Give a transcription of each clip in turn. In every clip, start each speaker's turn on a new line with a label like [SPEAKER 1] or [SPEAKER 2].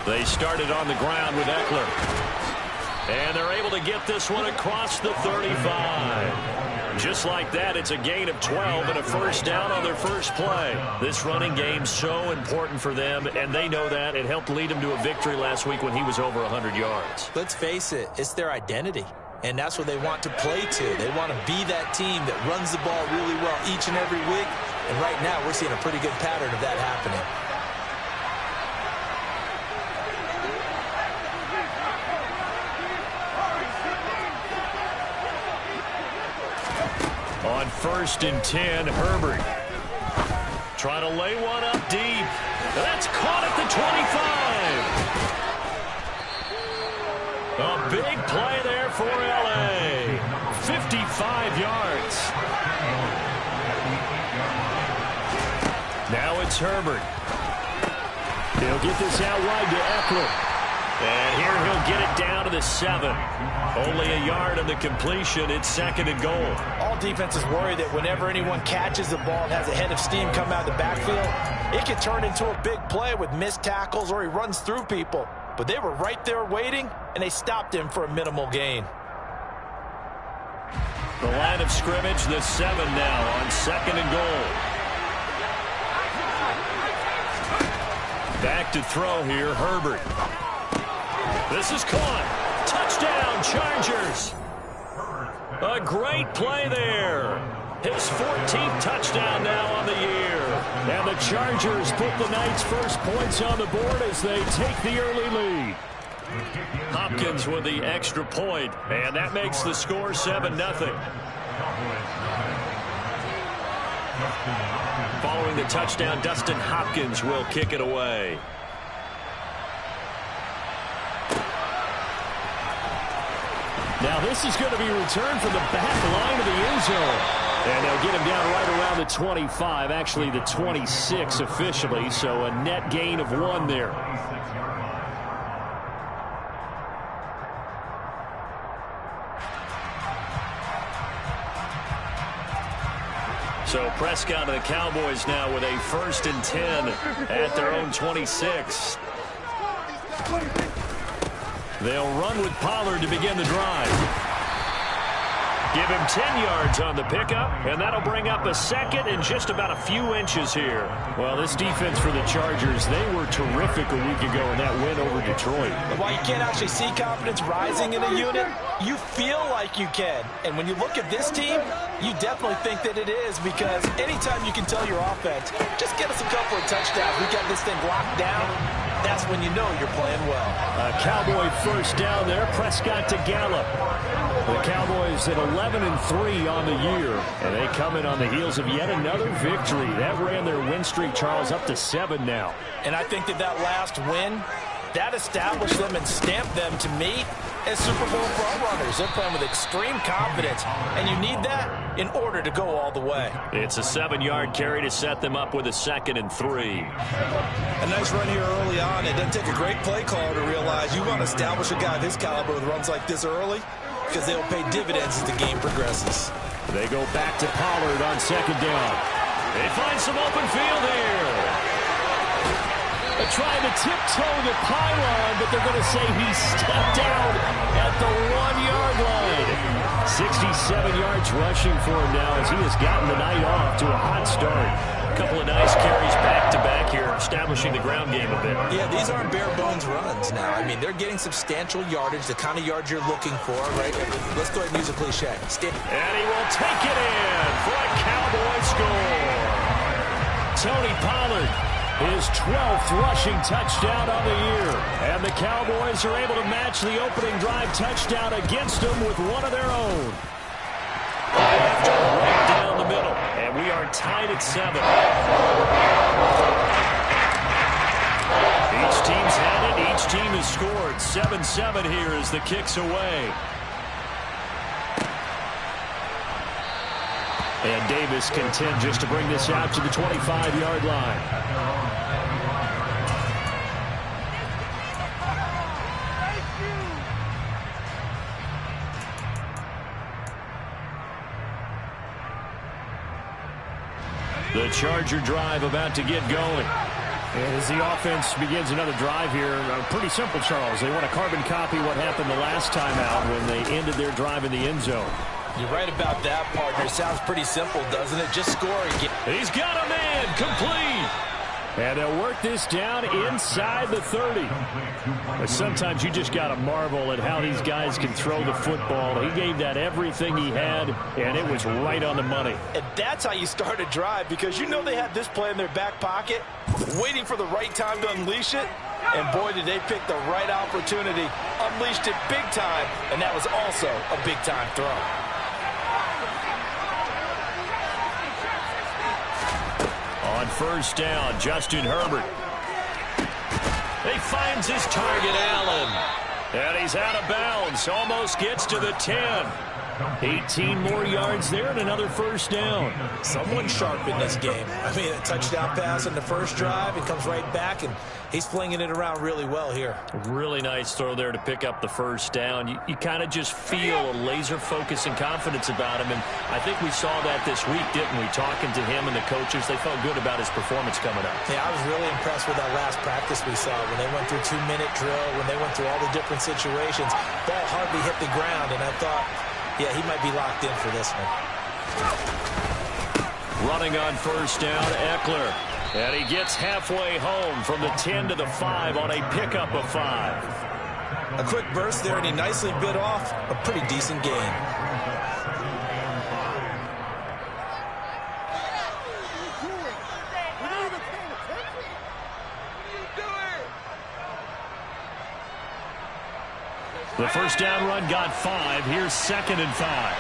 [SPEAKER 1] They started on the ground with Eckler. And they're able to get this one across the 35. Just like that, it's a gain of 12 and a first down on their first play. This running game's so important for them, and they know that. It helped lead them to a victory last week when he was over 100 yards.
[SPEAKER 2] Let's face it, it's their identity. And that's what they want to play to. They want to be that team that runs the ball really well each and every week. And right now, we're seeing a pretty good pattern of that happening.
[SPEAKER 1] On 1st and 10, Herbert. Trying to lay one up deep. That's caught at the 25. A big play there for L.A. 55 yards. Now it's Herbert. He'll get this out wide to Eckler. And here he'll get it down to the 7. Only a yard on the completion. It's 2nd and goal.
[SPEAKER 2] All defenses worry that whenever anyone catches the ball and has a head of steam come out of the backfield, it can turn into a big play with missed tackles or he runs through people. But they were right there waiting, and they stopped him for a minimal gain.
[SPEAKER 1] The line of scrimmage, the 7 now on 2nd and goal. Back to throw here, Herbert. This is caught. Touchdown, Chargers. A great play there. His 14th touchdown now on the year. And the Chargers put the night's first points on the board as they take the early lead. Hopkins with the extra point, and that makes the score 7-0. Following the touchdown, Dustin Hopkins will kick it away. Now this is going to be returned from the back line of the end zone. And they'll get him down right around the 25, actually the 26 officially, so a net gain of 1 there. So Prescott and the Cowboys now with a 1st and 10 at their own 26. They'll run with Pollard to begin the drive. Give him 10 yards on the pickup, and that'll bring up a 2nd and just about a few inches here. Well, this defense for the Chargers, they were terrific a week ago in that win over Detroit.
[SPEAKER 2] While you can't actually see confidence rising in a unit, you feel like you can. And when you look at this team, you definitely think that it is, because anytime you can tell your offense, just get us a couple of touchdowns, we got this thing locked down, that's when you know you're playing well.
[SPEAKER 1] A Cowboy first down there, Prescott to Gallup. The Cowboys at 11-3 on the year, and they come in on the heels of yet another victory. That ran their win streak, Charles, up to 7 now.
[SPEAKER 2] And I think that last win, that established them and stamped them, to me, as Super Bowl frontrunners. They're playing with extreme confidence, and you need that in order to go all the way.
[SPEAKER 1] It's a 7-yard carry to set them up with a 2nd and 3.
[SPEAKER 3] A nice run here early on. It doesn't take a great play caller to realize you want to establish a guy of his caliber with runs like this early, because they'll pay dividends as the game progresses.
[SPEAKER 1] They go back to Pollard on 2nd down. They find some open field here. They're trying to tiptoe the pylon, but they're going to say he stepped out at the 1-yard line. 67 yards rushing for him now as he has gotten the night off to a hot start. A couple of nice carries back-to-back here, establishing the ground game a bit.
[SPEAKER 2] Yeah, these aren't bare-bones runs now. I mean, they're getting substantial yardage, the kind of yards you're looking for, right? Let's go ahead and use a cliche.
[SPEAKER 1] And he will take it in for a Cowboy score. Tony Pollard, his 12th rushing touchdown on the year. And the Cowboys are able to match the opening drive touchdown against them with one of their own. After right down the middle. And we are tied at 7. Each team's had it. Each team has scored. 7-7 here as the kick's away. And Davis content just to bring this out to the 25-yard line. The Charger drive about to get going. And as the offense begins another drive here, pretty simple, Charles. They want to carbon copy what happened the last time out when they ended their drive in the end zone.
[SPEAKER 2] You're right about that, partner. Sounds pretty simple, doesn't it? Just score again.
[SPEAKER 1] He's got a man, complete. And they'll work this down inside the 30. But sometimes you just got to marvel at how these guys can throw the football. He gave that everything he had, and it was right on the money.
[SPEAKER 2] And that's how you start a drive, because you know they had this play in their back pocket, waiting for the right time to unleash it. And boy, did they pick the right opportunity. Unleashed it big time, and that was also a big-time throw.
[SPEAKER 1] On first down, Justin Herbert. He finds his target, Allen. And he's out of bounds. Almost gets to the 10. 18 more yards there and another first down.
[SPEAKER 3] Someone sharp in this game. I mean, a touchdown pass on the first drive. It comes right back, and he's flinging it around really well here.
[SPEAKER 1] Really nice throw there to pick up the first down. You kind of just feel a laser focus and confidence about him, and I think we saw that this week, didn't we? Talking to him and the coaches, they felt good about his performance coming up.
[SPEAKER 3] Yeah, I was really impressed with that last practice we saw when they went through 2-minute drill, when they went through all the different situations. Ball hardly hit the ground, and I thought, yeah, he might be locked in for this one.
[SPEAKER 1] Running on first down, Eckler. And he gets halfway home from the 10 to the 5 on a pickup of 5.
[SPEAKER 3] A quick burst there, and he nicely bit off a pretty decent gain.
[SPEAKER 1] The first down run got 5. Here's 2nd and 5.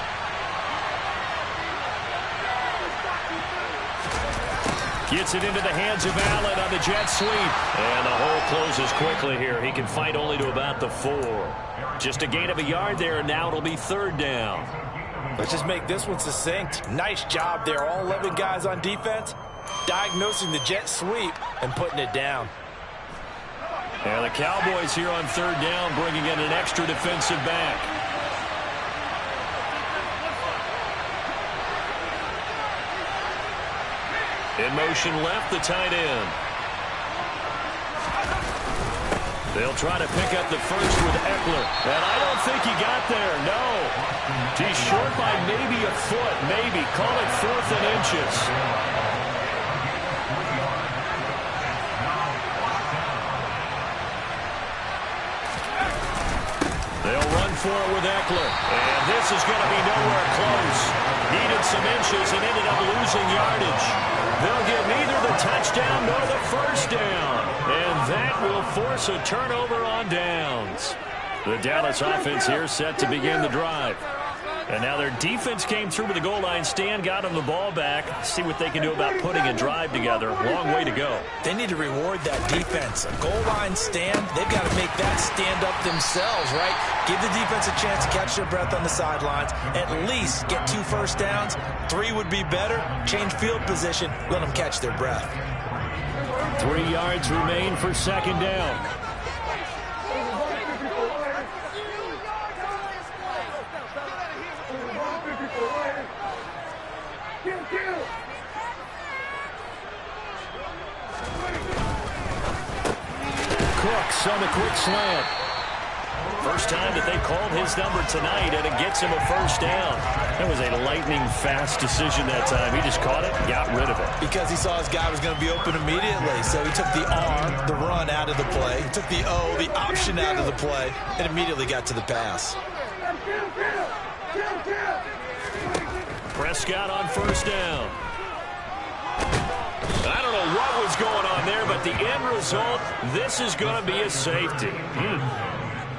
[SPEAKER 1] Gets it into the hands of Allen on the jet sweep. And the hole closes quickly here. He can fight only to about the 4. Just a gain of a yard there, and now it'll be 3rd down.
[SPEAKER 2] Let's just make this one succinct. Nice job there. All 11 guys on defense diagnosing the jet sweep and putting it down.
[SPEAKER 1] And the Cowboys here on 3rd down, bringing in an extra defensive back. In motion left, the tight end. They'll try to pick up the first with Eckler. And I don't think he got there, no. He's short by maybe a foot, maybe. Call it 4th and inches. They'll run for it with Eckler. And this is going to be nowhere close. Needed some inches and ended up losing yardage. They'll get neither the touchdown nor the first down. And that will force a turnover on downs. The Dallas offense here set to begin the drive. And now their defense came through with the goal line stand, got them the ball back. See what they can do about putting a drive together. Long way to go.
[SPEAKER 3] They need to reward that defense. A goal line stand, they've got to make that stand up themselves, right? Give the defense a chance to catch their breath on the sidelines. At least get 2 first downs. 3 would be better. Change field position. Let them catch their breath.
[SPEAKER 1] 3 yards remain for 2nd down. Cooks on the quick slant. First time that they called his number tonight, and it gets him a first down. That was a lightning-fast decision that time. He just caught it and got rid of it.
[SPEAKER 3] Because he saw his guy was going to be open immediately, so he took the R, the run, out of the play. He took the O, the option, out of the play, and immediately got to the pass.
[SPEAKER 1] Prescott on first down. I don't know what was going on there, but the end result, this is going to be a safety.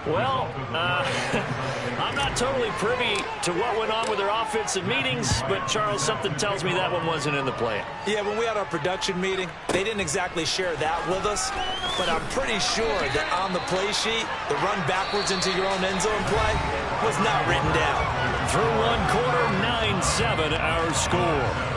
[SPEAKER 1] Well, I'm not totally privy to what went on with their offensive meetings, but, Charles, something tells me that one wasn't in the plan.
[SPEAKER 3] Yeah, when we had our production meeting, they didn't exactly share that with us, but I'm pretty sure that on the play sheet, the run backwards into your own end zone play was not written down.
[SPEAKER 1] Through one quarter, 9-7 our score.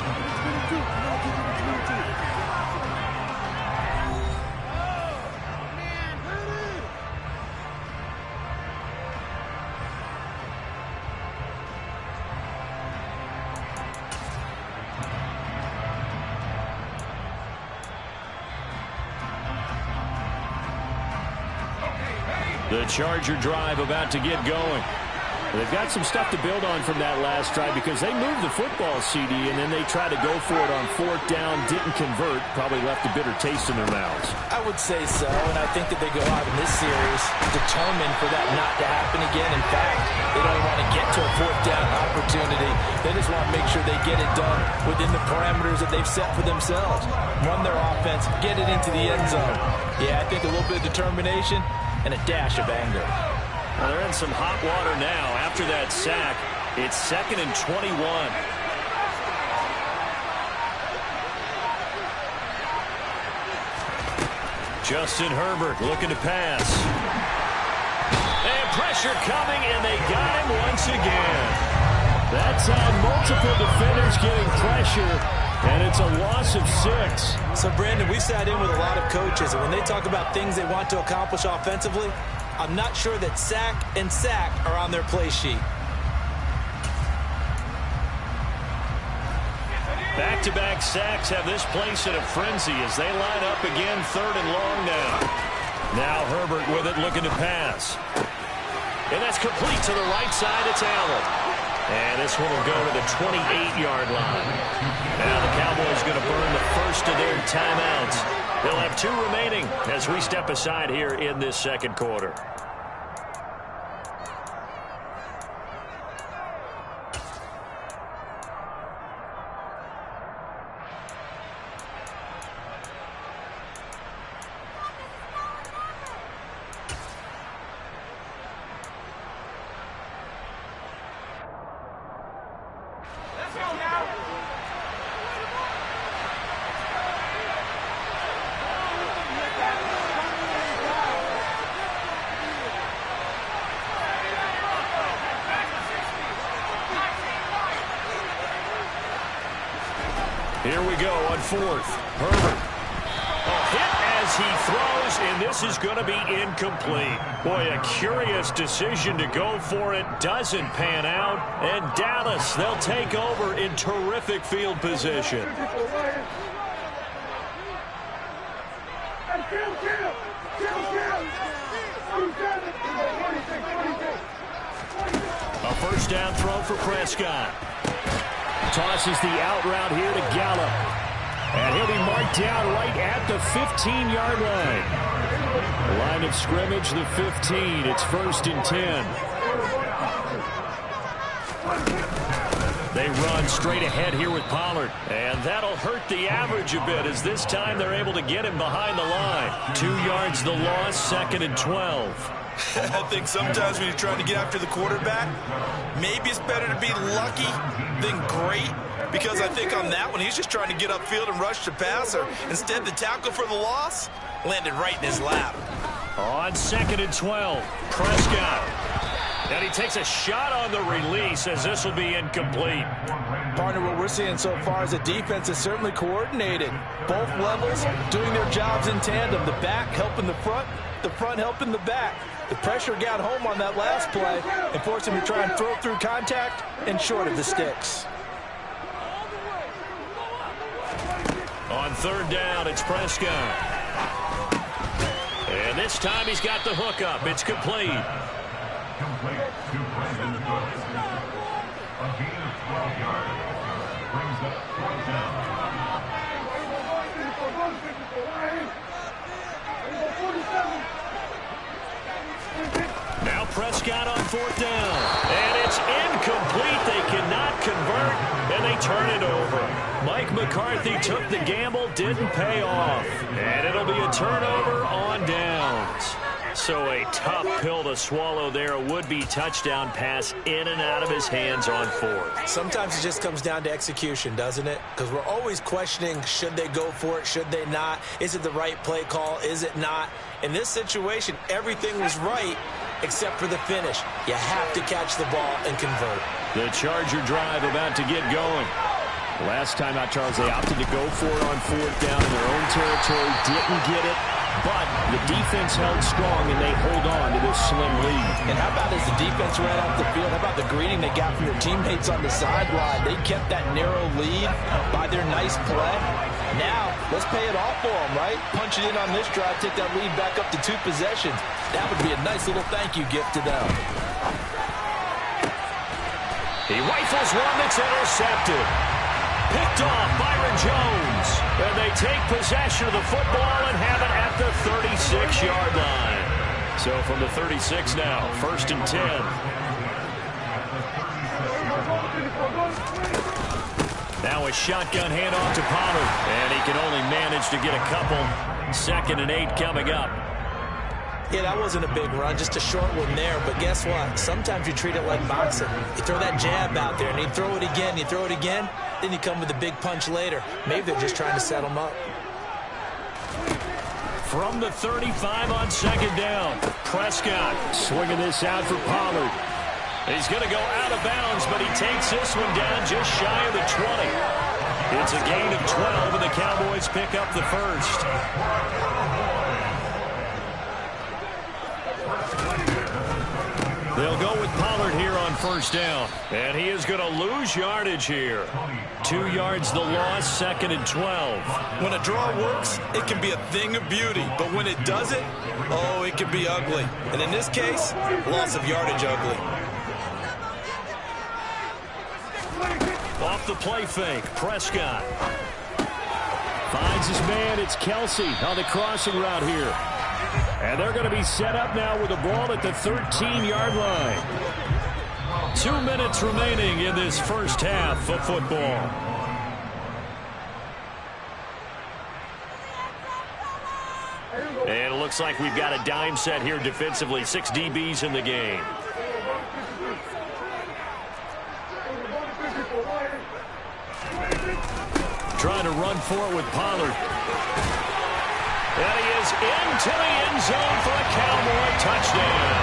[SPEAKER 1] The Charger drive about to get going. They've got some stuff to build on from that last drive because they moved the football, CD, and then they tried to go for it on 4th down, didn't convert, probably left a bitter taste in their mouths.
[SPEAKER 2] I would say so, and I think that they go out in this series determined for that not to happen again. In fact, they don't even want to get to a 4th down opportunity. They just want to make sure they get it done within the parameters that they've set for themselves. Run their offense, get it into the end zone. Yeah, I think a little bit of determination and a dash of anger.
[SPEAKER 1] Well, they're in some hot water now. After that sack, it's 2nd and 21. Justin Herbert looking to pass. And pressure coming, and they got him once again. That time, multiple defenders getting pressure, and it's a loss of 6.
[SPEAKER 2] So, Brandon, we sat in with a lot of coaches, and when they talk about things they want to accomplish offensively, I'm not sure that sack and sack are on their play sheet.
[SPEAKER 1] Back-to-back sacks have this place in a frenzy as they line up again 3rd and long now. Now Herbert with it looking to pass. And that's complete to the right side. It's Allen. And this one will go to the 28-yard line. Now the Cowboys going to burn the first of their timeouts. They'll have 2 remaining as we step aside here in this second quarter. Here we go on 4th. Herbert. A hit as he throws, and this is going to be incomplete. Boy, a curious decision to go for it. Doesn't pan out. And Dallas, they'll take over in terrific field position. A first down throw for Prescott. Tosses the out route here to Gallup. And he'll be marked down right at the 15-yard line. Line of scrimmage, the 15. It's 1st and 10. They run straight ahead here with Pollard. And that'll hurt the average a bit as this time they're able to get him behind the line. 2 yards the loss, 2nd and 12.
[SPEAKER 3] I think sometimes when you're trying to get after the quarterback, maybe it's better to be lucky than great, because I think on that one, he's just trying to get upfield and rush the passer. Instead, the tackle for the loss landed right in his lap.
[SPEAKER 1] On 2nd and 12, Prescott. And he takes a shot on the release as this will be incomplete.
[SPEAKER 2] Partner, what we're seeing so far is the defense is certainly coordinated. Both levels doing their jobs in tandem. The back helping the front helping the back. The pressure got home on that last play and forced him to try and throw through contact and short of the sticks.
[SPEAKER 1] On 3rd down, it's Prescott. And this time he's got the hookup. It's complete. Now Prescott on 4th down. And it's incomplete. They cannot convert, and they turn it over. Mike McCarthy took the gamble, didn't pay off. And it'll be a turnover on downs. So a tough pill to swallow there. A would-be touchdown pass in and out of his hands on 4th.
[SPEAKER 2] Sometimes it just comes down to execution, doesn't it? Because we're always questioning, should they go for it, should they not? Is it the right play call, is it not? In this situation, everything was right except for the finish. You have to catch the ball and convert.
[SPEAKER 1] The Charger drive about to get going. Last time out, Charles, they opted to go for it on 4th down in their own territory. Didn't get it, but the defense held strong, and they hold on to this slim lead.
[SPEAKER 2] And how about as the defense ran off the field, how about the greeting they got from their teammates on the sideline? They kept that narrow lead by their nice play. Now, let's pay it off for him, right? Punch it in on this drive, take that lead back up to 2 possessions. That would be a nice little thank you gift to them.
[SPEAKER 1] He rifles one that's intercepted. Picked off Byron Jones. And they take possession of the football and have it at the 36-yard line. So from the 36 now, 1st and 10. Now a shotgun handoff to Pollard. And he can only manage to get a couple. 2nd and 8 coming up.
[SPEAKER 3] Yeah, that wasn't a big run, just a short one there. But guess what? Sometimes you treat it like boxing. You throw that jab out there, and you throw it again, then you come with a big punch later. Maybe they're just trying to set him up.
[SPEAKER 1] From the 35 on 2nd down, Prescott swinging this out for Pollard. He's going to go out of bounds, but he takes this one down just shy of the 20. It's a gain of 12, and the Cowboys pick up the first. They'll go with Pollard here on 1st down. And he is going to lose yardage here. 2 yards the loss, 2nd and 12.
[SPEAKER 3] When a draw works, it can be a thing of beauty. But when it doesn't, oh, it can be ugly. And in this case, loss of yardage ugly.
[SPEAKER 1] Off the play fake, Prescott. Finds his man, it's Kelsey on the crossing route here. And they're going to be set up now with the ball at the 13-yard line. 2 minutes remaining in this first half of football. And it looks like we've got a dime set here defensively. 6 DBs in the game. Trying to run for it with Pollard. And he is into the end zone for a Cowboy touchdown.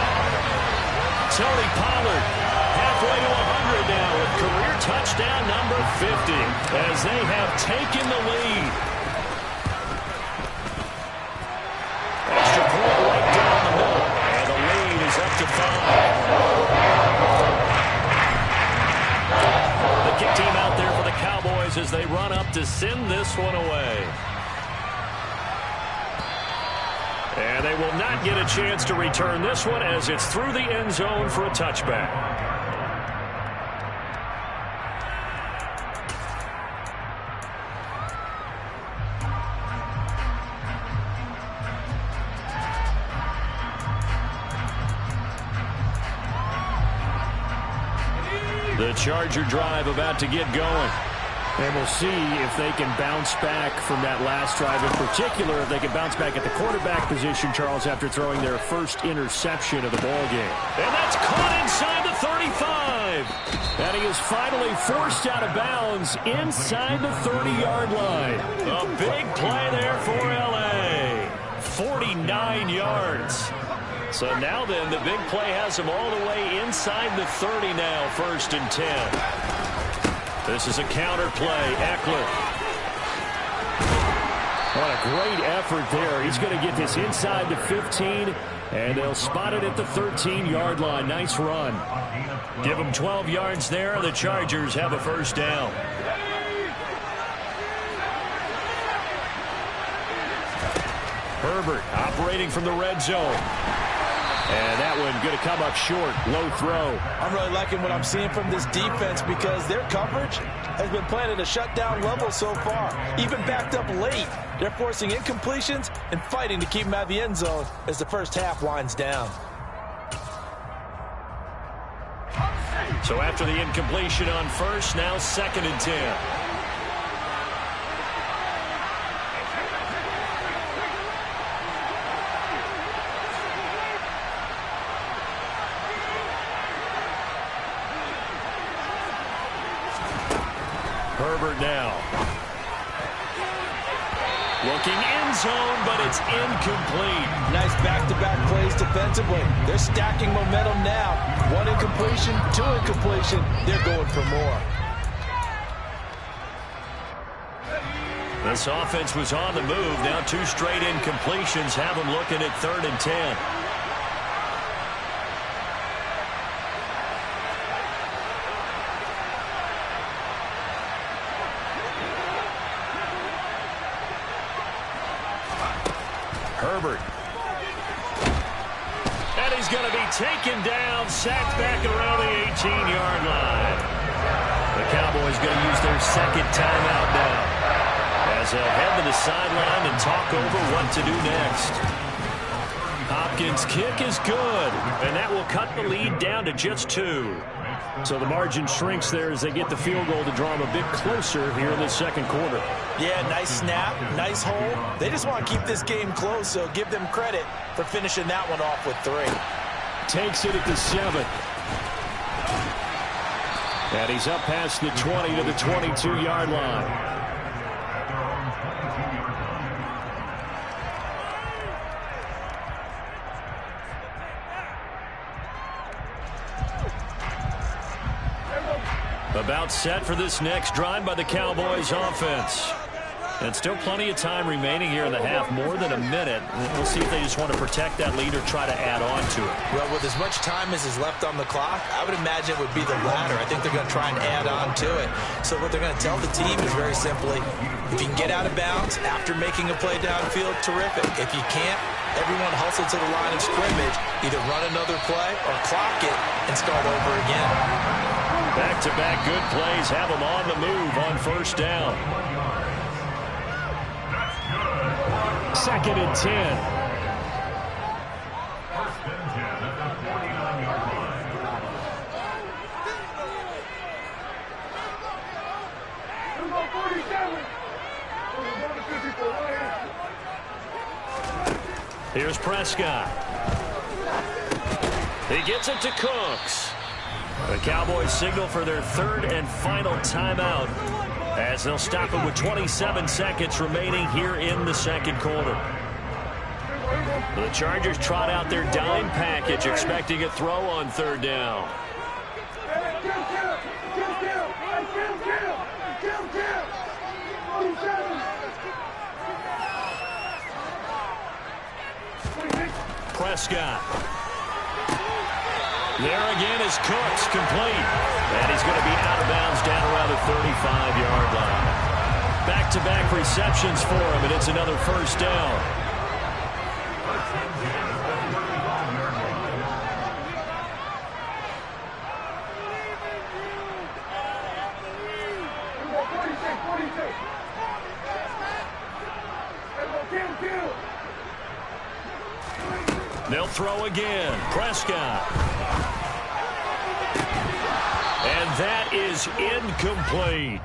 [SPEAKER 1] Tony Pollard halfway to 100 now with career touchdown number 50 as they have taken the lead. Extra point right down the middle, and the lead is up to 5. The kick team out there for the Cowboys as they run up to send this one away. And they will not get a chance to return this one as it's through the end zone for a touchback. The Charger drive about to get going. And we'll see if they can bounce back from that last drive. In particular, if they can bounce back at the quarterback position, Charles, after throwing their first interception of the ballgame. And that's caught inside the 35. And he is finally forced out of bounds inside the 30-yard line. A big play there for L.A. 49 yards. So now then, the big play has him all the way inside the 30 now, 1st and 10. This is a counter play. Eckler. What a great effort there. He's going to get this inside the 15, and they'll spot it at the 13-yard line. Nice run. Give them 12 yards there. The Chargers have a 1st down. Herbert operating from the red zone. And that one going to come up short. Low throw.
[SPEAKER 2] I'm really liking what I'm seeing from this defense because their coverage has been playing at a shutdown level so far. Even backed up late. They're forcing incompletions and fighting to keep them out of the end zone as the first half winds down.
[SPEAKER 1] So after the incompletion on 1st, now 2nd and 10. Herbert now. Looking end zone, but it's incomplete.
[SPEAKER 2] Nice back-to-back plays defensively. They're stacking momentum now. 1 incompletion, 2 incompletion. They're going for more.
[SPEAKER 1] This offense was on the move. Now 2 straight incompletions have them looking at 3rd and 10. And he's going to be taken down, sacked back around the 18-yard line. The Cowboys going to use their second timeout now as they'll head to the sideline and talk over what to do next. Hopkins' kick is good, and that will cut the lead down to just 2. So the margin shrinks there as they get the field goal to draw them a bit closer here in the second quarter.
[SPEAKER 2] Yeah, nice snap, nice hold. They just want to keep this game close, so give them credit for finishing that one off with 3.
[SPEAKER 1] Takes it at the 7. And he's up past the 20 to the 22-yard line. About set for this next drive by the Cowboys offense. And still plenty of time remaining here in the half, more than a minute. We'll see if they just want to protect that lead or try to add on to it.
[SPEAKER 2] Well, with as much time as is left on the clock, I would imagine it would be the latter. I think they're going to try and add on to it. So what they're going to tell the team is very simply, if you can get out of bounds after making a play downfield, terrific. If you can't, everyone hustle to the line of scrimmage, either run another play or clock it and start over again.
[SPEAKER 1] Back-to-back good plays have them on the move on first down. 2nd and 10. Here's Prescott. He gets it to Cooks. The Cowboys signal for their 3rd and final timeout as they'll stop it with 27 seconds remaining here in the second quarter. The Chargers trot out their dime package, expecting a throw on 3rd down. Prescott. There again is Cooks, complete. And he's going to be out of bounds down around the 35-yard line. Back-to-back receptions for him, and it's another first down. They'll throw again. Prescott. And that is incomplete.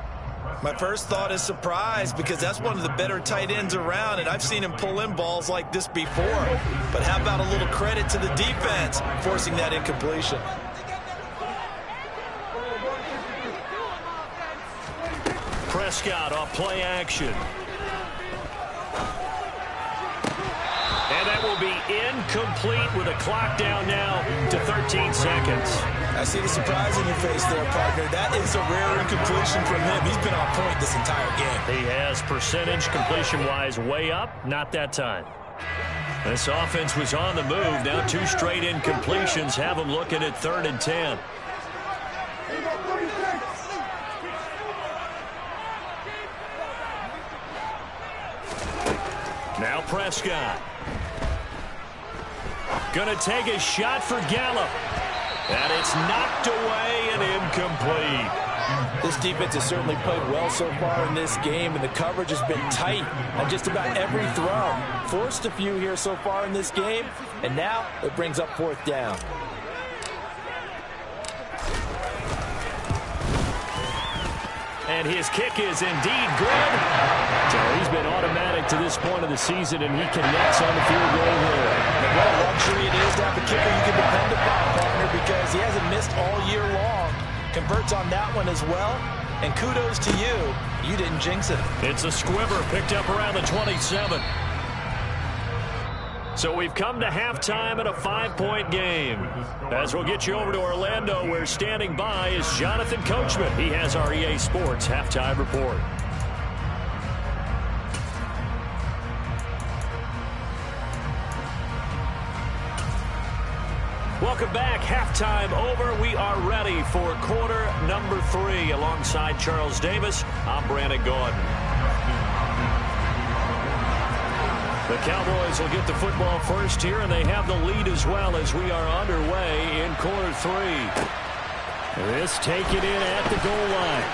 [SPEAKER 2] My first thought is surprise because that's one of the better tight ends around, and I've seen him pull in balls like this before. But how about a little credit to the defense forcing that incompletion?
[SPEAKER 1] Prescott off play action. And that will be incomplete with a clock down now to 13 seconds.
[SPEAKER 2] I see the surprise in your face there, partner. That is a rare incompletion from him. He's been on point this entire game.
[SPEAKER 1] He has percentage completion-wise way up. Not that time. This offense was on the move. Now 2 straight incompletions have them looking at 3rd and 10. Now Prescott. Going to take a shot for Gallup. And it's knocked away and incomplete.
[SPEAKER 2] This defense has certainly played well so far in this game, and the coverage has been tight on just about every throw. Forced a few here so far in this game, and now it brings up 4th down.
[SPEAKER 1] And his kick is indeed good. So he's been automatic to this point of the season, and he connects on the field goal here.
[SPEAKER 2] And what a luxury it is to have a kicker you can depend upon, partner, because he hasn't missed all year long. Converts on that one as well. And kudos to you. You didn't jinx it.
[SPEAKER 1] It's a squibber picked up around the 27. So we've come to halftime in a 5-point game. As we'll get you over to Orlando, where standing by is Jonathan Coachman. He has our EA Sports Halftime Report. Welcome back. Halftime over. We are ready for quarter number 3. Alongside Charles Davis, I'm Brandon Gaudin. The Cowboys will get the football first here, and they have the lead as well as we are underway in quarter 3. This taken in at the goal line.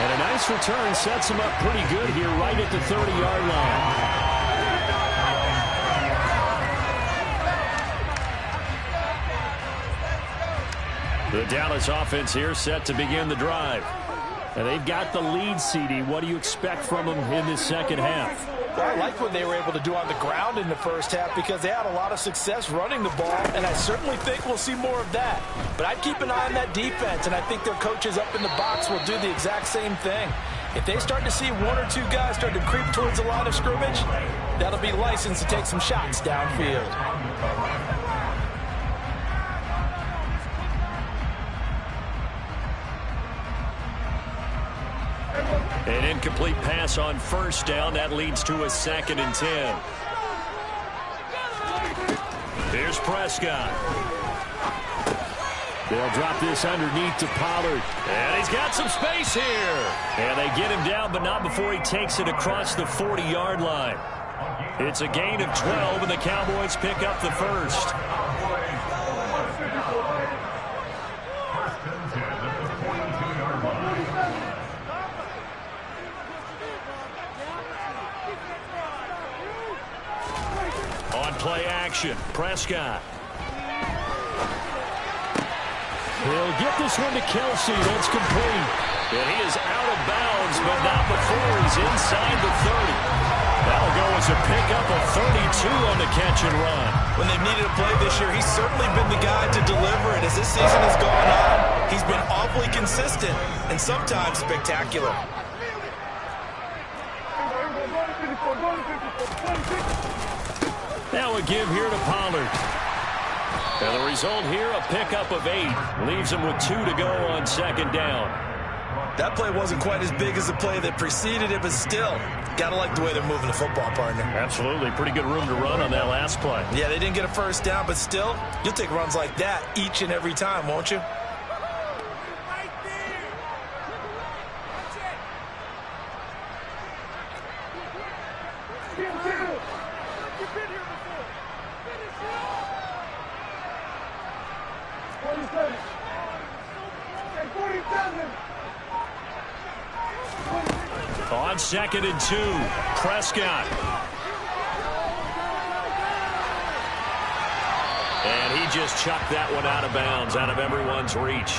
[SPEAKER 1] And a nice return sets them up pretty good here right at the 30-yard line. The Dallas offense here set to begin the drive. And they've got the lead, CD. What do you expect from them in this second half?
[SPEAKER 2] Well, I like what they were able to do on the ground in the first half because they had a lot of success running the ball, and I certainly think we'll see more of that. But I'd keep an eye on that defense, and I think their coaches up in the box will do the exact same thing. If they start to see one or two guys start to creep towards the line of scrimmage, that'll be licensed to take some shots downfield.
[SPEAKER 1] An incomplete pass on first down. That leads to a 2nd and 10. Here's Prescott. They'll drop this underneath to Pollard. And he's got some space here. And they get him down, but not before he takes it across the 40-yard line. It's a gain of 12, and the Cowboys pick up the first. Play action. Prescott. He'll get this one to Kelsey. That's complete. And he is out of bounds, but not before he's inside the 30. That'll go as a pickup of 32 on the catch and run.
[SPEAKER 2] When they've needed a play this year, he's certainly been the guy to deliver it. As this season has gone on, he's been awfully consistent and sometimes spectacular.
[SPEAKER 1] Now a give here to Pollard. And the result here, a pickup of 8. Leaves him with 2 to go on 2nd down.
[SPEAKER 2] That play wasn't quite as big as the play that preceded it, but still, gotta like the way they're moving the football, partner.
[SPEAKER 1] Absolutely. Pretty good room to run on that last play.
[SPEAKER 2] Yeah, they didn't get a first down, but still, you'll take runs like that each and every time, won't you?
[SPEAKER 1] On 2nd and 2, Prescott. And he just chucked that one out of bounds, out of everyone's reach.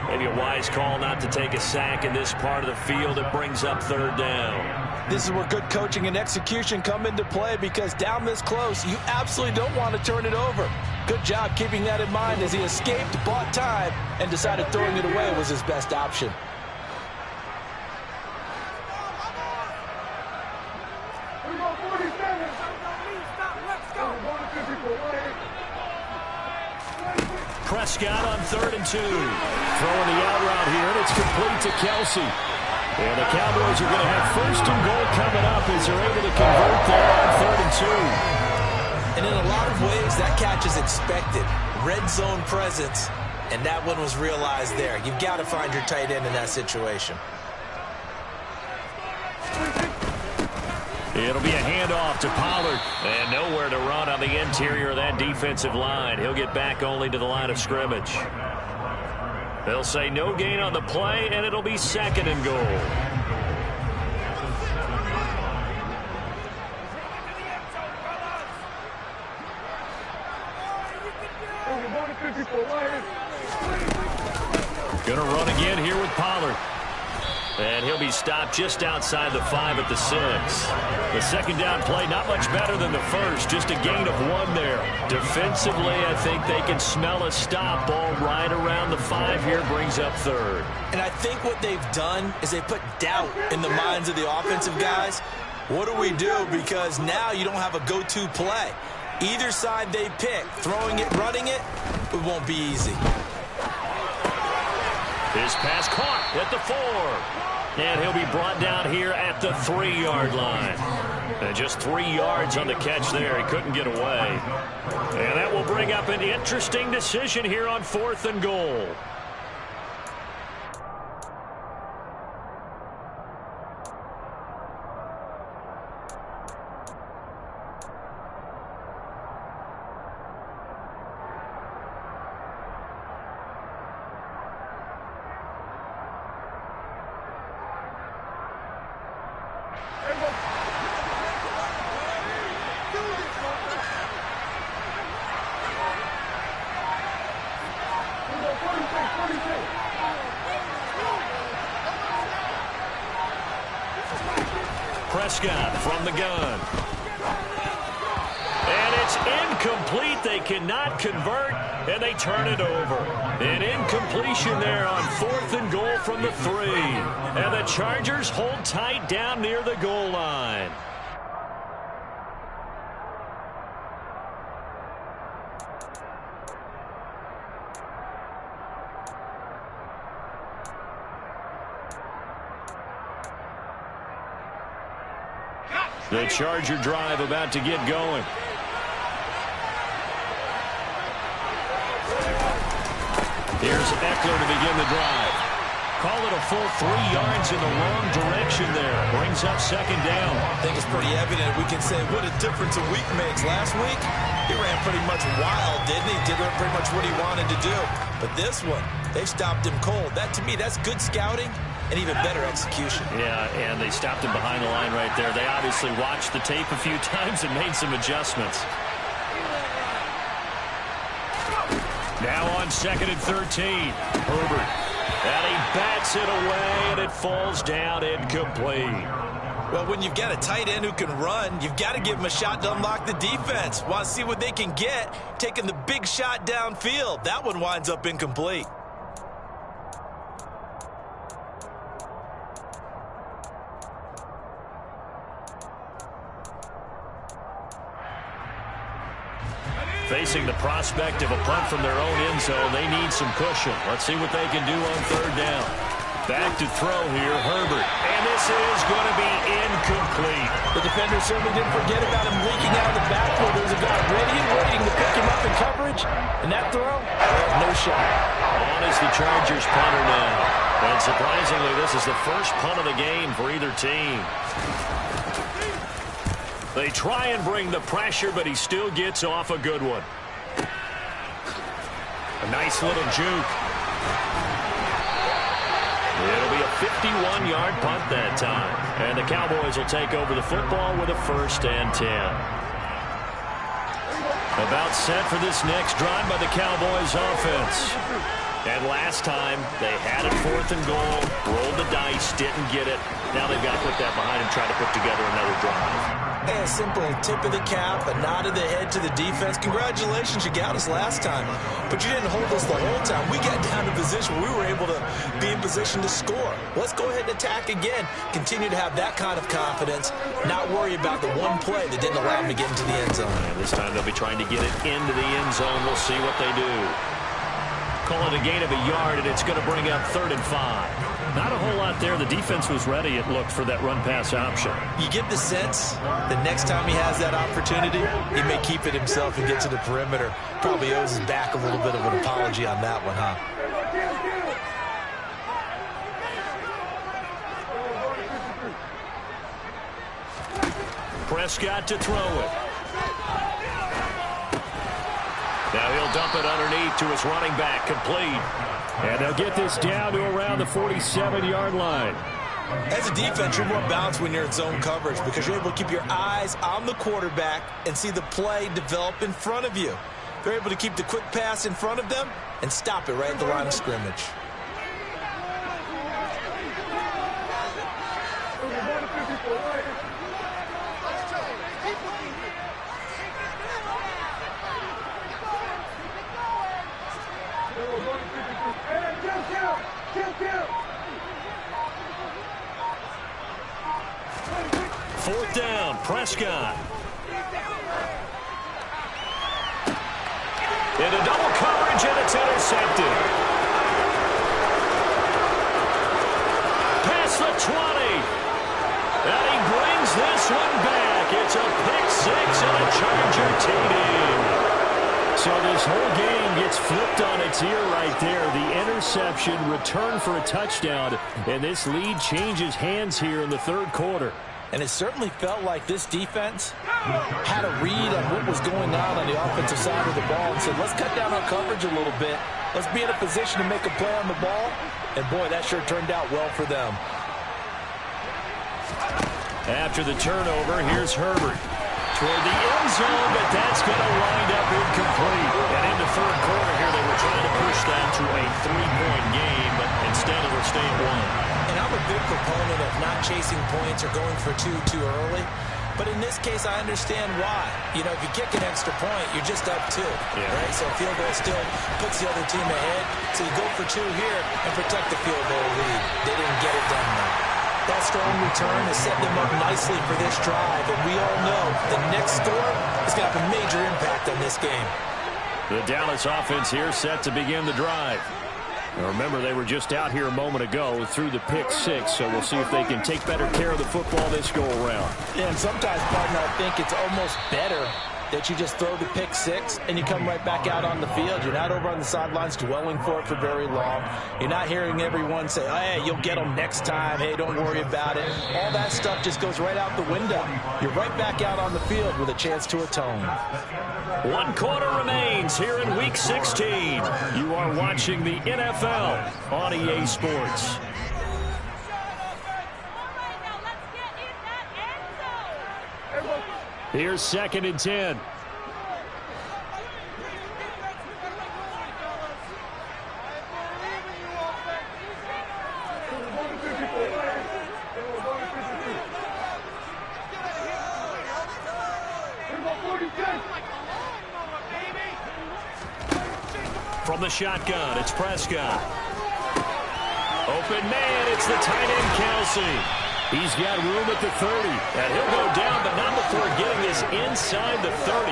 [SPEAKER 1] Maybe a wise call not to take a sack in this part of the field. It brings up 3rd down.
[SPEAKER 2] This is where good coaching and execution come into play because down this close, you absolutely don't want to turn it over. Good job keeping that in mind as he escaped, bought time, and decided throwing it away was his best option.
[SPEAKER 1] Prescott on 3rd and 2. Throwing the out route here, and it's complete to Kelsey. And the Cowboys are going to have 1st and goal coming up as they're able to convert there on 3rd and 2.
[SPEAKER 2] And in a lot of ways, that catch is expected. Red zone presence, and that one was realized there. You've got to find your tight end in that situation.
[SPEAKER 1] It'll be a handoff to Pollard. And nowhere to run on the interior of that defensive line. He'll get back only to the line of scrimmage. They'll say no gain on the play, and it'll be 2nd and goal. Going to run again here with Pollard. And he'll be stopped just outside the 5 at the 6. The 2nd down play, not much better than the first, just a gain of 1 there. Defensively, I think they can smell a stop. Ball right around the 5 here, brings up 3rd.
[SPEAKER 2] And I think what they've done is they put doubt in the minds of the offensive guys. What do we do? Because now you don't have a go-to play. Either side they pick, throwing it, running it, it won't be easy.
[SPEAKER 1] His pass caught at the 4. And he'll be brought down here at the 3-yard line. And just 3 yards on the catch there. He couldn't get away. And that will bring up an interesting decision here on 4th and goal. Prescott from the gun. And it's incomplete. They cannot convert, and they turn it over. An incompletion there on 4th and goal from the 3. And the Chargers hold tight down near the goal line. The Charger drive about to get going. Here's Eckler to begin the drive. Call it a full 3 yards in the wrong direction there. Brings up 2nd down.
[SPEAKER 3] I think it's pretty evident. We can say what a difference a week makes. Last week, he ran pretty much wild, didn't he? Did pretty much what he wanted to do. But this one, they stopped him cold. That, to me, that's good scouting and even better execution.
[SPEAKER 1] Yeah, and they stopped him behind the line right there. They obviously watched the tape a few times and made some adjustments. Now on 2nd and 13. Herbert. And he bats it away, and it falls down incomplete.
[SPEAKER 3] Well, when you've got a tight end who can run, you've got to give him a shot to unlock the defense. Want to see what they can get, taking the big shot downfield. That one winds up incomplete.
[SPEAKER 1] Facing the prospect of a punt from their own end zone, they need some cushion. Let's see what they can do on 3rd down. Back to throw here, Herbert. And this is going to be incomplete.
[SPEAKER 2] The defender certainly didn't forget about him leaking out of the backfield. There was a guy ready and waiting to pick him up in coverage. And that throw, no shot.
[SPEAKER 1] On is the Chargers punter now. And surprisingly, this is the first punt of the game for either team. They try and bring the pressure, but he still gets off a good one. A nice little juke. It'll be a 51-yard punt that time. And the Cowboys will take over the football with a 1st and 10. About set for this next drive by the Cowboys offense. And last time, they had it 4th and goal, rolled the dice, didn't get it. Now they've got to put that behind and try to put together another drive.
[SPEAKER 3] And a simple tip of the cap, a nod of the head to the defense. Congratulations, you got us last time. But you didn't hold us the whole time. We got down to position where we were able to be in position to score. Let's go ahead and attack again. Continue to have that kind of confidence. Not worry about the one play that didn't allow them to get into the end zone.
[SPEAKER 1] And this time they'll be trying to get it into the end zone. We'll see what they do. Call it a gain of a yard, and it's going to bring up 3rd and 5. Not a whole lot there. The defense was ready, it looked, for that run-pass option.
[SPEAKER 3] You get the sense that next time he has that opportunity, he may keep it himself and get to the perimeter. Probably owes his back a little bit of an apology on that one, huh?
[SPEAKER 1] Prescott to throw it. Now he'll dump it underneath to his running back, complete. And they'll get this down to around the 47-yard line.
[SPEAKER 3] As a defense, you're more balanced when you're in zone coverage because you're able to keep your eyes on the quarterback and see the play develop in front of you. They're able to keep the quick pass in front of them and stop it right at the line of scrimmage.
[SPEAKER 1] Fourth down, Prescott. Into double coverage, and it's intercepted. Past the 20. And he brings this one back. It's a pick six and a Charger TD. So this whole game gets flipped on its ear right there. The interception, return for a touchdown, and this lead changes hands here in the 3rd quarter.
[SPEAKER 2] And it certainly felt like this defense had a read on what was going on the offensive side of the ball and said, let's cut down our coverage a little bit. Let's be in a position to make a play on the ball. And, boy, that sure turned out well for them.
[SPEAKER 1] After the turnover, here's Herbert. Toward the end zone, but that's going to wind up incomplete. And in the 3rd quarter here, they were trying to push that to a 3-point game, but instead it'll stay at 1.
[SPEAKER 3] And I'm a big proponent of not chasing points or going for two too early. But in this case, I understand why. You know, if you kick an extra point, you're just up 2. Right? So a field goal still puts the other team ahead. So you go for 2 here and protect the field goal lead. They didn't get it done though. That strong return has set them up nicely for this drive. And we all know the next score is going to have a major impact on this game.
[SPEAKER 1] The Dallas offense here set to begin the drive. Now remember, they were just out here a moment ago through the pick 6, so we'll see if they can take better care of the football this go-around.
[SPEAKER 2] Yeah, and sometimes, partner, I think it's almost better that you just throw the pick 6 and you come right back out on the field. You're not over on the sidelines dwelling for it for very long. You're not hearing everyone say, oh, hey, you'll get them next time. Hey, don't worry about it. All that stuff just goes right out the window. You're right back out on the field with a chance to atone.
[SPEAKER 1] 1 quarter remains here in Week 16. You are watching the NFL on EA Sports. Here's 2nd and 10. From the shotgun, it's Prescott. Open man, it's the tight end, Kelce. He's got room at the 30, and he'll go down, but not before getting this inside the 30.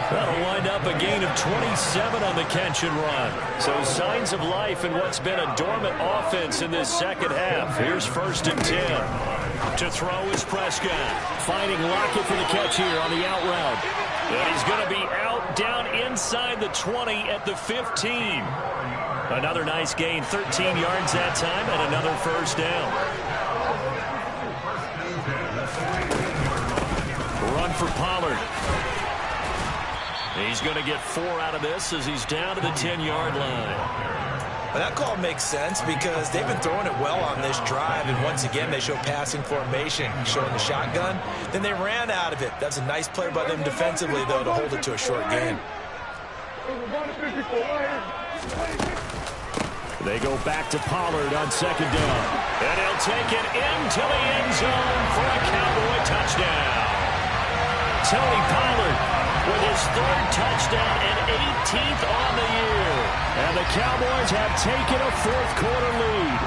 [SPEAKER 1] That'll wind up a gain of 27 on the catch and run. So signs of life in what's been a dormant offense in this second half. Here's 1st and 10. To throw is Prescott. Finding Lockett for the catch here on the out route. And he's going to be out down inside the 20 at the 15. Another nice gain, 13 yards that time, and another 1st down. Run for Pollard. He's going to get 4 out of this as he's down to the 10-yard line.
[SPEAKER 3] Well, that call makes sense because they've been throwing it well on this drive, and once again they show passing formation, showing the shotgun. Then they ran out of it. That's a nice play by them defensively, though, to hold it to a short gain.
[SPEAKER 1] They go back to Pollard on 2nd down. And he'll take it into the end zone for a Cowboy touchdown. Tony Pollard with his 3rd touchdown and 18th on the year. And the Cowboys have taken a 4th quarter lead.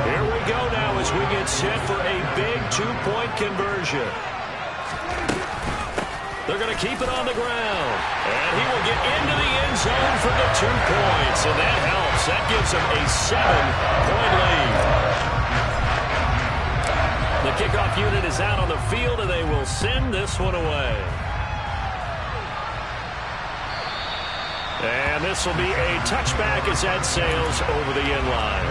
[SPEAKER 1] Here we go now as we get set for a big 2-point conversion. They're going to keep it on the ground. And he will get into the end zone for the 2 points. And that helps. That gives him a 7-point lead. The kickoff unit is out on the field, and they will send this one away. And this will be a touchback as that sails over the end line.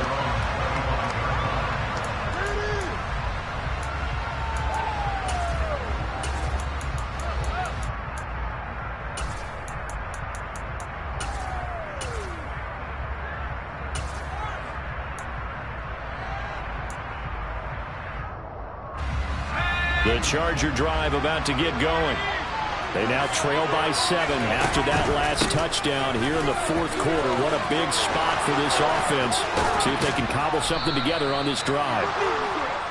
[SPEAKER 1] The Charger drive about to get going. They now trail by 7 after that last touchdown here in the 4th quarter. What a big spot for this offense. See if they can cobble something together on this drive.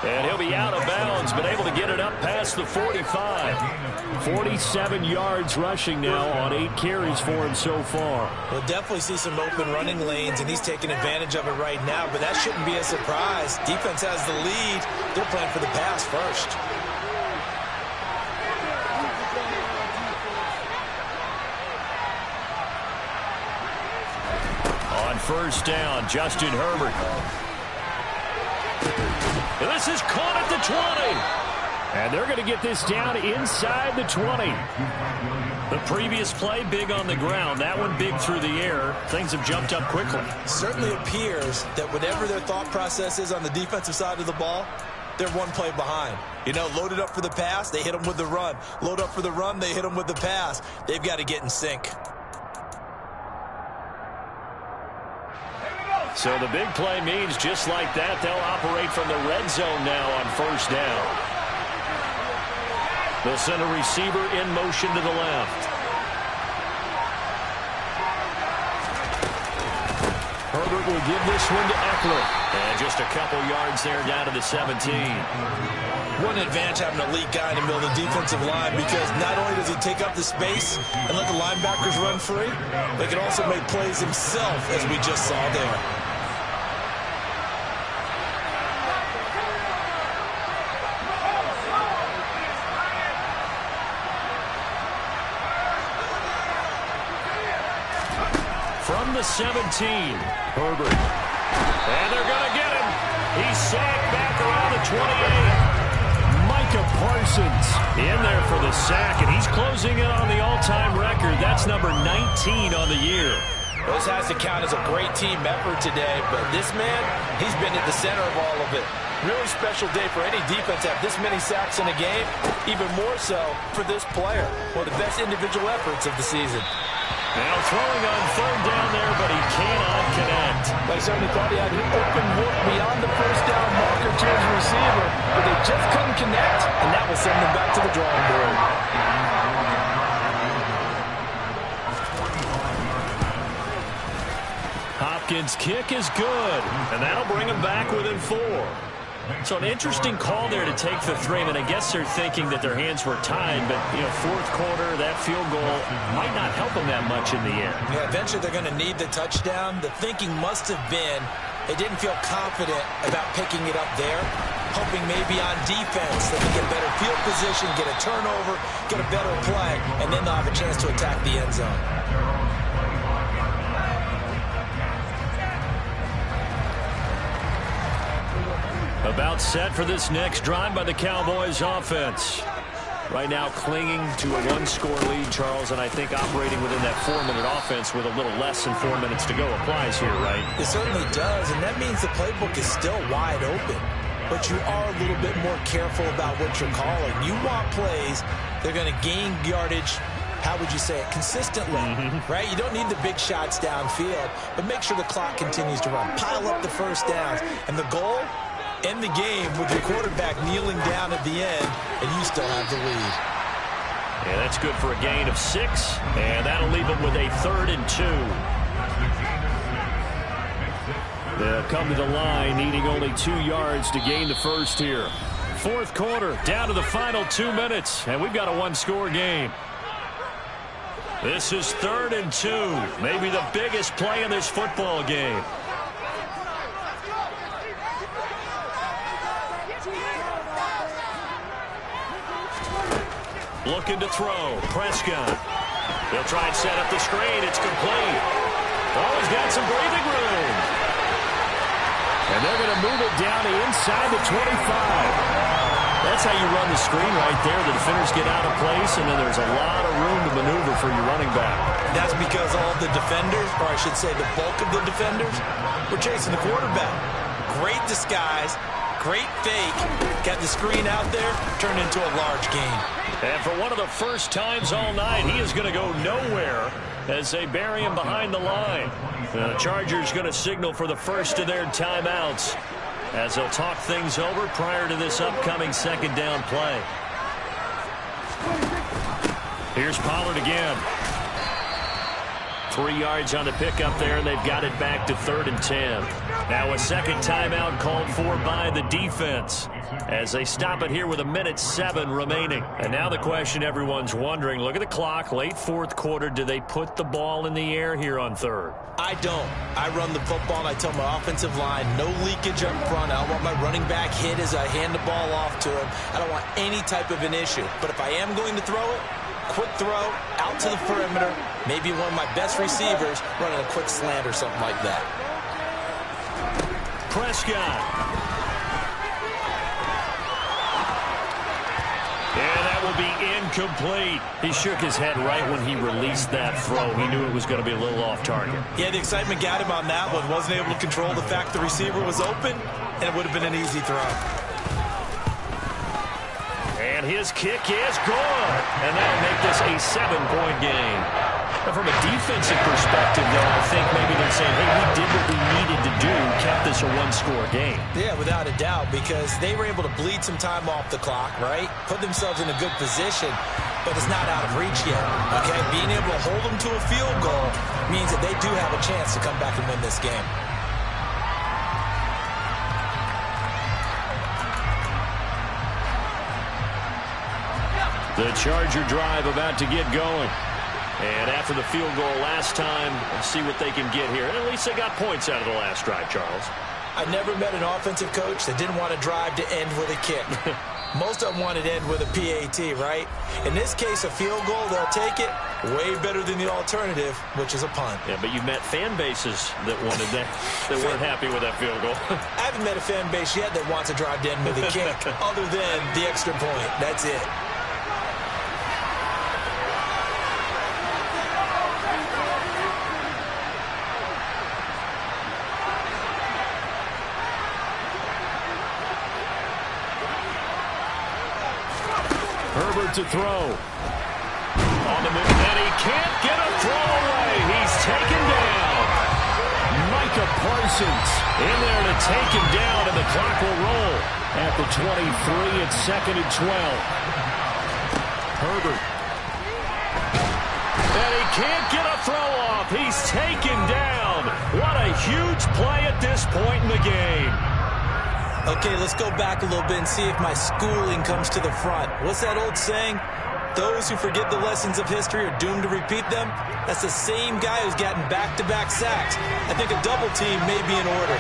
[SPEAKER 1] And he'll be out of bounds, but able to get it up past the 45. 47 yards rushing now on 8 carries for him so far.
[SPEAKER 3] We'll definitely see some open running lanes, and he's taking advantage of it right now, but that shouldn't be a surprise. Defense has the lead. They're playing for the pass first.
[SPEAKER 1] On 1st down, Justin Herbert. This is caught at the 20. And they're going to get this down inside the 20. The previous play, big on the ground. That one big through the air. Things have jumped up quickly.
[SPEAKER 3] Certainly appears that whatever their thought process is on the defensive side of the ball, they're one play behind. You know, loaded up for the pass, they hit them with the run. Load up for the run, they hit them with the pass. They've got to get in sync.
[SPEAKER 1] So the big play means just like that, they'll operate from the red zone now on 1st down. They'll send a receiver in motion to the left. Herbert will give this one to Eckler. And just a couple yards there down to the 17.
[SPEAKER 3] What an advantage having an elite guy in the middle of the defensive line, because not only does he take up the space and let the linebackers run free, but he can also make plays himself, as we just saw there.
[SPEAKER 1] From the 17, Herbert. And they're going to get him. He's sacked back around the 28. Micah Parsons in there for the sack, and he's closing in on the all-time record. That's number 19 on the year.
[SPEAKER 2] This has to count as a great team effort today, but this man, he's been at the center of all of it. Really special day for any defense to have this many sacks in a game, even more so for this player. One of the best individual efforts of the season.
[SPEAKER 1] Now throwing on third down there, but he cannot connect.
[SPEAKER 2] They certainly thought he had an open look beyond the first down marker to his receiver, but they just couldn't connect, and that will send them back to the drawing board.
[SPEAKER 1] Hopkins' kick is good, and that'll bring him back within 4. So an interesting call there to take the 3. And I guess they're thinking that their hands were tied, but, you know, fourth quarter, that field goal might not help them that much in the end.
[SPEAKER 3] Yeah, eventually they're going to need the touchdown. The thinking must have been they didn't feel confident about picking it up there, hoping maybe on defense they can get better field position, get a turnover, get a better play, and then they'll have a chance to attack the end zone.
[SPEAKER 1] About set for this next drive by the Cowboys offense. Right now clinging to a 1-score lead, Charles, and I think operating within that 4-minute offense with a little less than 4 minutes to go applies here, right?
[SPEAKER 3] It certainly does, and that means the playbook is still wide open. But you are a little bit more careful about what you're calling. You want plays that are going to gain yardage, how would you say it, consistently, right? You don't need the big shots downfield, but make sure the clock continues to run. Pile up the first downs, and the goal, end the game with your quarterback kneeling down at the end, and you still have the lead.
[SPEAKER 1] Yeah, that's good for a gain of 6, and that'll leave them with a 3rd and 2. They'll come to the line, needing only 2 yards to gain the first here. Fourth quarter, down to the final 2 minutes, and we've got a 1-score game. This is 3rd and 2, maybe the biggest play in this football game. Looking to throw. Prescott. He'll try and set up the screen. It's complete. Oh, he's got some breathing room. And they're going to move it down to inside the 25. That's how you run the screen right there. The defenders get out of place, and then there's a lot of room to maneuver for your running back.
[SPEAKER 3] That's because all the defenders, or I should say the bulk of the defenders, were chasing the quarterback. Great disguise. Great fake. Got the screen out there. Turned into a large gain.
[SPEAKER 1] And for one of the first times all night, he is going to go nowhere as they bury him behind the line. The Chargers going to signal for the first of their timeouts as they'll talk things over prior to this upcoming second down play. Here's Pollard again. 3 yards on the pickup there, and they've got it back to 3rd and 10. Now a second timeout called for by the defense as they stop it here with 1:07 remaining. And now the question everyone's wondering, look at the clock, late fourth quarter, do they put the ball in the air here on 3rd?
[SPEAKER 3] I don't. I run the football, and I tell my offensive line, no leakage up front. I don't want my running back hit as I hand the ball off to him. I don't want any type of an issue. But if I am going to throw it, quick throw, out to the perimeter, maybe one of my best receivers running a quick slant or something like that.
[SPEAKER 1] Prescott. And that will be incomplete. He shook his head right when he released that throw. He knew it was going to be a little off target.
[SPEAKER 3] Yeah, the excitement got him on that one. Wasn't able to control the fact the receiver was open, and it would have been an easy throw.
[SPEAKER 1] And his kick is good. And that'll make this a 7-point game. Now, from a defensive perspective, though, I think maybe they're saying, hey, we did what we needed to do, kept this a 1-score game.
[SPEAKER 3] Yeah, without a doubt, because they were able to bleed some time off the clock, right? Put themselves in a good position, but it's not out of reach yet, okay? Being able to hold them to a field goal means that they do have a chance to come back and win this game.
[SPEAKER 1] The Charger drive about to get going. And after the field goal last time, let's see what they can get here. And at least they got points out of the last drive, Charles.
[SPEAKER 3] I never met an offensive coach that didn't want to drive to end with a kick. Most of them wanted to end with a PAT, right? In this case, a field goal, they'll take it. Way better than the alternative, which is a punt.
[SPEAKER 1] Yeah, but you've met fan bases that wanted that, that weren't happy with that field goal.
[SPEAKER 3] I haven't met a fan base yet that wants to drive to end with a kick, other than the extra point. That's it.
[SPEAKER 1] Herbert to throw. On the move, and he can't get a throw away. He's taken down. Micah Parsons in there to take him down, and the clock will roll at the 23. It's 2nd and 12. Herbert. And he can't get a throw off. He's taken down. What a huge play at this point in the game.
[SPEAKER 3] Okay, let's go back a little bit and see if my schooling comes to the front. What's that old saying? Those who forget the lessons of history are doomed to repeat them. That's the same guy who's gotten back-to-back sacks. I think a double team may be in order.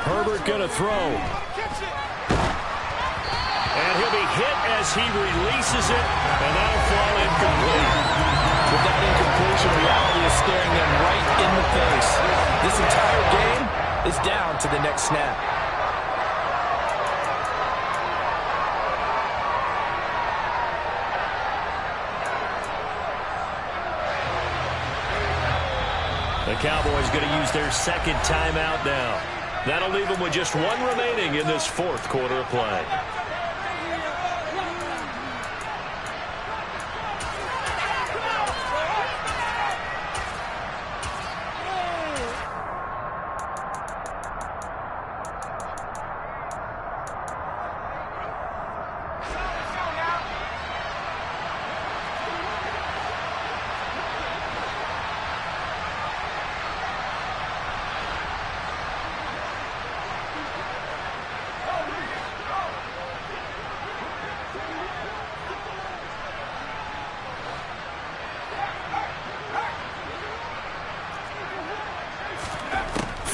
[SPEAKER 1] Herbert going to throw. And he'll be hit as he releases it, and that'll fall incomplete.
[SPEAKER 2] With that incompletion, reality is staring them right in the face. This entire game is down to the next snap.
[SPEAKER 1] The Cowboys going to use their second timeout now. That'll leave them with just one remaining in this fourth quarter of play.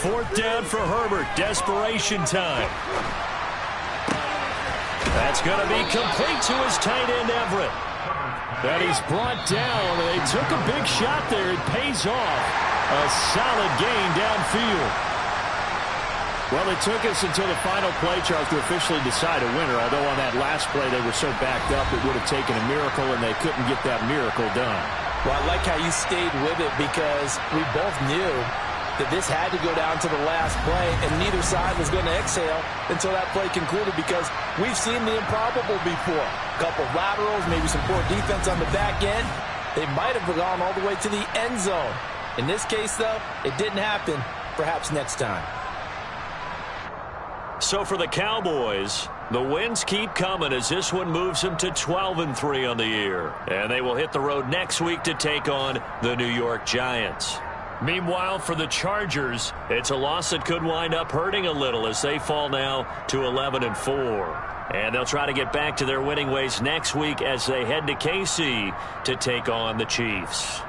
[SPEAKER 1] Fourth down for Herbert. Desperation time. That's going to be complete to his tight end, Everett. And he's brought down. They took a big shot there. It pays off. A solid gain downfield. Well, it took us until the final play, Charles, to officially decide a winner. Although on that last play they were so backed up it would have taken a miracle, and they couldn't get that miracle done.
[SPEAKER 2] Well, I like how you stayed with it because we both knew that this had to go down to the last play, and neither side was going to exhale until that play concluded because we've seen the improbable before. A couple laterals, maybe some poor defense on the back end. They might have gone all the way to the end zone. In this case, though, it didn't happen. Perhaps next time.
[SPEAKER 1] So for the Cowboys, the wins keep coming as this one moves them to 12-3 on the year. And they will hit the road next week to take on the New York Giants. Meanwhile, for the Chargers, it's a loss that could wind up hurting a little as they fall now to 11-4. And they'll try to get back to their winning ways next week as they head to KC to take on the Chiefs.